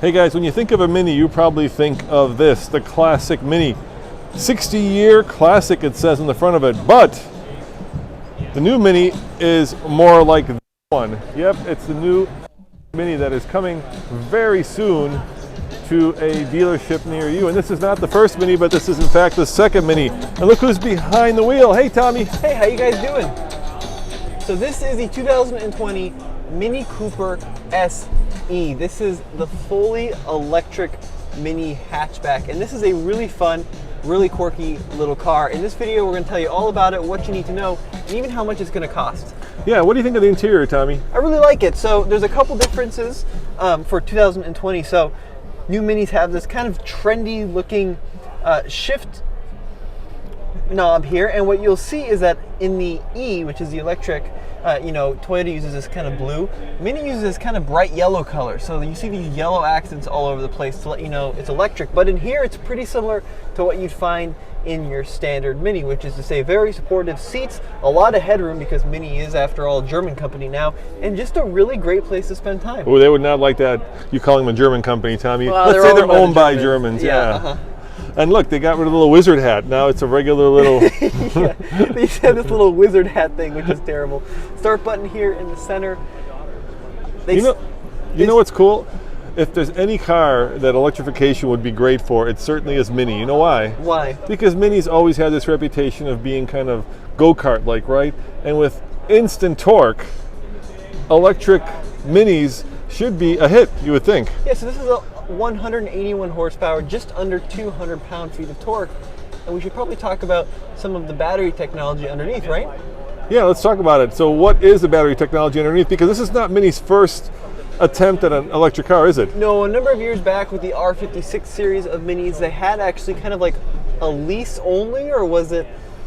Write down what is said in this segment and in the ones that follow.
Hey guys, when you think of a Mini, you probably think of this, the classic Mini. 60-year classic, it says on the front of it, but the new Mini is more like this one. Yep, it's the new Mini that is coming very soon to a dealership near you. And this is not the first Mini, but this is in fact the second Mini. And look who's behind the wheel. Hey Tommy. Hey, how you guys doing? So this is the 2020 Mini Cooper SE. This is the fully electric Mini hatchback, and this is a really fun, really quirky little car. In this video, we're going to tell you all about it, what you need to know, and even how much it's going to cost. Yeah, what do you think of the interior, Tommy? I really like it. So there's a couple differences for 2020. So new Minis have this kind of trendy looking shift knob here, and what you'll see is that in the E, which is the electric, Toyota uses this kind of blue. Mini uses this kind of bright yellow color. So you see these yellow accents all over the place to let you know it's electric. But in here, it's pretty similar to what you'd find in your standard Mini, which is to say very supportive seats, a lot of headroom because Mini is, after all, a German company now, and just a really great place to spend time. Oh, they would not like that, you calling them a German company, Tommy. Well, let's say they're owned by Germans. Yeah. And look, they got rid of the little wizard hat. Now it's a regular little... Yeah, they had this little wizard hat thing, which is terrible. Start button here in the center. You know what's cool? If there's any car that electrification would be great for, it certainly is Mini. You know why? Why? Because Mini's always had this reputation of being kind of go-kart-like, right? And with instant torque, electric Minis should be a hit, you would think. Yeah, so this is a 181 horsepower, just under 200 pound-feet of torque. And we should probably talk about some of the battery technology underneath, right? Yeah, let's talk about it. So what is the battery technology underneath? Because this is not Mini's first attempt at an electric car, is it? No, a number of years back with the R56 series of Minis, they had actually kind of like a lease only, or was it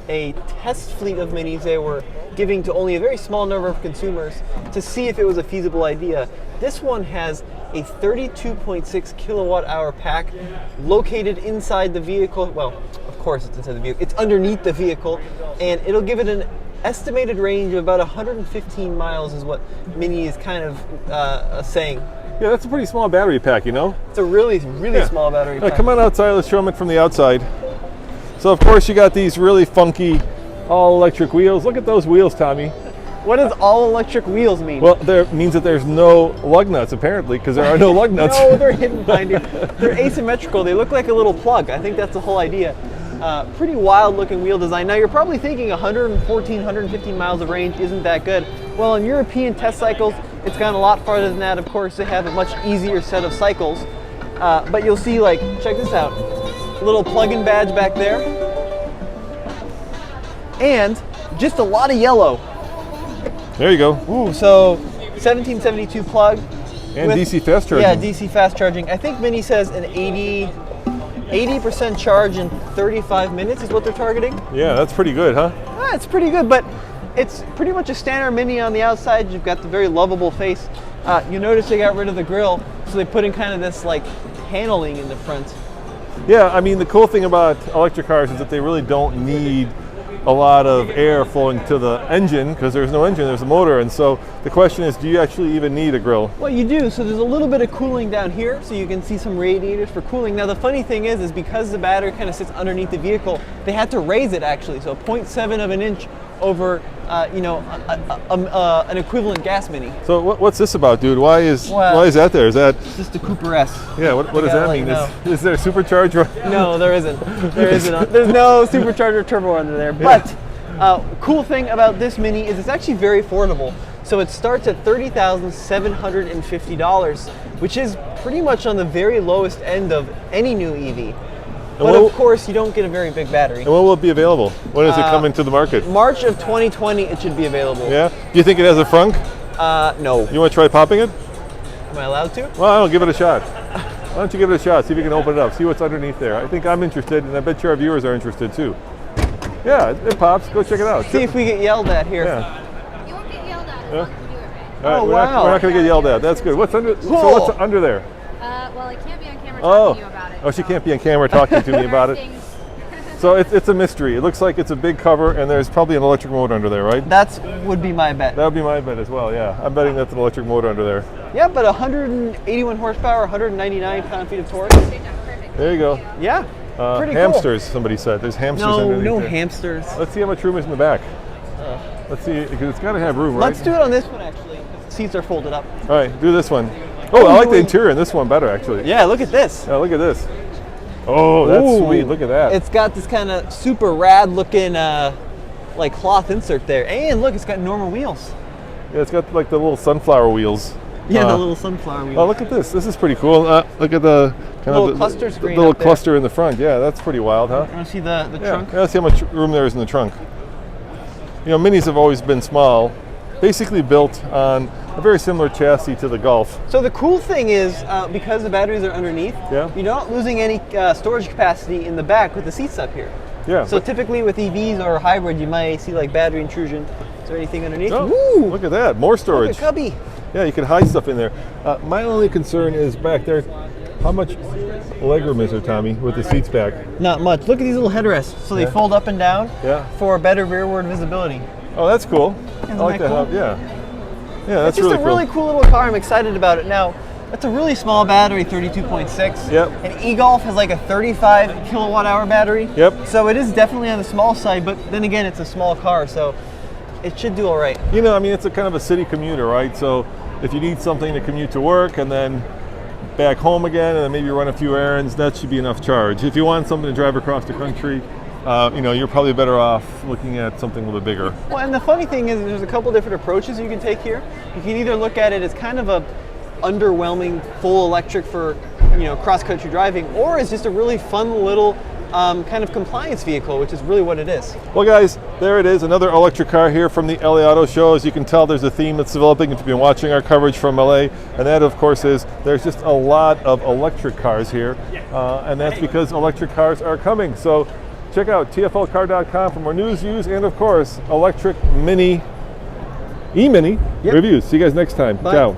a test fleet of Minis they were giving to only a very small number of consumers to see if it was a feasible idea. This one has a 32.6 kilowatt hour pack located inside the vehicle. Well, of course it's inside the vehicle. It's underneath the vehicle, and it'll give it an estimated range of about 115 miles is what Mini is kind of saying. Yeah, that's a pretty small battery pack, you know? It's a really small battery pack. Come on outside, let's show them it from the outside. So of course you got these really funky all-electric wheels. Look at those wheels, Tommy. What does all-electric wheels mean? Well, that means that there's no lug nuts, apparently, because there are no lug nuts. No, they're hidden behind you. They're asymmetrical. They look like a little plug. I think that's the whole idea. Pretty wild-looking wheel design. Now, you're probably thinking 114, 115 miles of range isn't that good. Well, in European test cycles, it's gone a lot farther than that. Of course, they have a much easier set of cycles. But you'll see, like, check this out. Little plug-in badge back there. And just a lot of yellow. There you go. Ooh, so 1772 plug. And with DC fast charging. Yeah, DC fast charging. I think Mini says an 80% charge in 35 minutes is what they're targeting. Yeah, that's pretty good, huh? It's pretty good, but it's pretty much a standard Mini on the outside. You've got the very lovable face. You notice they got rid of the grille, so they put in kind of this like paneling in the front. Yeah, I mean, the cool thing about electric cars is that they really don't need a lot of air flowing to the engine, because there's no engine, there's a motor. And so the question is, do you actually even need a grill? Well, you do. So there's a little bit of cooling down here, so you can see some radiators for cooling. Now the funny thing is because the battery kind of sits underneath the vehicle, they had to raise it actually, so 0.7 of an inch over an equivalent gas Mini. So what's this about, dude? Why is that there? Is that it's just a Cooper S? Yeah, what does that mean? Is there a supercharger? No, there isn't. There's no supercharger turbo under there. But cool thing about this Mini is it's actually very affordable. So it starts at $30,750, which is pretty much on the very lowest end of any new EV. But of course, you don't get a very big battery. And when will it be available? When does it come into the market? March of 2020, it should be available. Yeah? Do you think it has a frunk? No. You want to try popping it? Am I allowed to? Well, I don't, give it a shot. Why don't you give it a shot? See if you can open it up. See what's underneath there. I think I'm interested, and I bet you our viewers are interested too. Yeah, it pops. Go check it out. See if we get yelled at here. Yeah. You won't get yelled at as long as you do it right. All right, wow. We're not going to get yelled at. That's good. What's under? Cool. So what's under there? Well, I can't be on camera talking to you about it. Oh, she can't be on camera talking to me about it. So it's a mystery. It looks like it's a big cover, and there's probably an electric motor under there, right? That's would be my bet. That would be my bet as well, yeah. I'm betting that's an electric motor under there. Yeah, but 181 horsepower, 199 pound-feet of torque. There you go. Yeah, pretty Hamsters, somebody said. There's hamsters cool. underneath No there. hamsters. Let's see how much room is in the back. Let's see, because it's got to have room, right? Let's do it on this one, actually. The seats are folded up. All right, do this one. Oh, I like the interior in this one better, actually. Yeah, look at this. Yeah, look at this. Oh, that's Ooh. sweet. Look at that. It's got this kind of super rad looking like cloth insert there. And look, it's got normal wheels. Yeah, it's got like the little sunflower wheels. Yeah, the little sunflower wheels. Oh, look at this. This is pretty cool. Look at the kind Little of cluster the screen little up there. cluster in the front. Yeah, that's pretty wild, huh? You want to see the Yeah. trunk? Yeah, let's see how much room there is in the trunk. You know, Minis have always been small, basically built on a very similar chassis to the Golf. So the cool thing is, because the batteries are underneath, Yeah. you're not losing any storage capacity in the back with the seats up here. Yeah. So typically with EVs or hybrid, you might see like battery intrusion. Is there anything underneath? Oh, Woo! look at that. More Look storage. at cubby. Yeah, you can hide stuff in there. My only concern is back there. How much legroom is there, Tommy, with the seats back? Not much. Look at these little headrests. So they Yeah. fold up and down Yeah. for better rearward visibility. Oh, that's cool. Isn't I like that that. cool? Yeah. Yeah, that's It's just really a really cool little car. I'm excited about it. Now, that's a really small battery, 32.6. Yep. And e-Golf has like a 35 kilowatt hour battery. Yep. So it is definitely on the small side, but then again, it's a small car, so it should do all right. You know, I mean, it's a kind of a city commuter, right? So if you need something to commute to work and then back home again and then maybe run a few errands, that should be enough charge. If you want something to drive across the country, you know, you're probably better off looking at something a little bit bigger. Well, and the funny thing is there's a couple different approaches you can take here. You can either look at it as kind of a underwhelming full electric for, you know, cross-country driving, or as just a really fun little kind of compliance vehicle, which is really what it is. Well, guys, there it is, another electric car here from the LA Auto Show. As you can tell, there's a theme that's developing if you've been watching our coverage from LA, and that, of course, is there's just a lot of electric cars here, and that's because electric cars are coming. So check out tflcar.com for more news, views, and, of course, electric Mini, e-Mini Yep. reviews. See you guys next time. Bye. Ciao.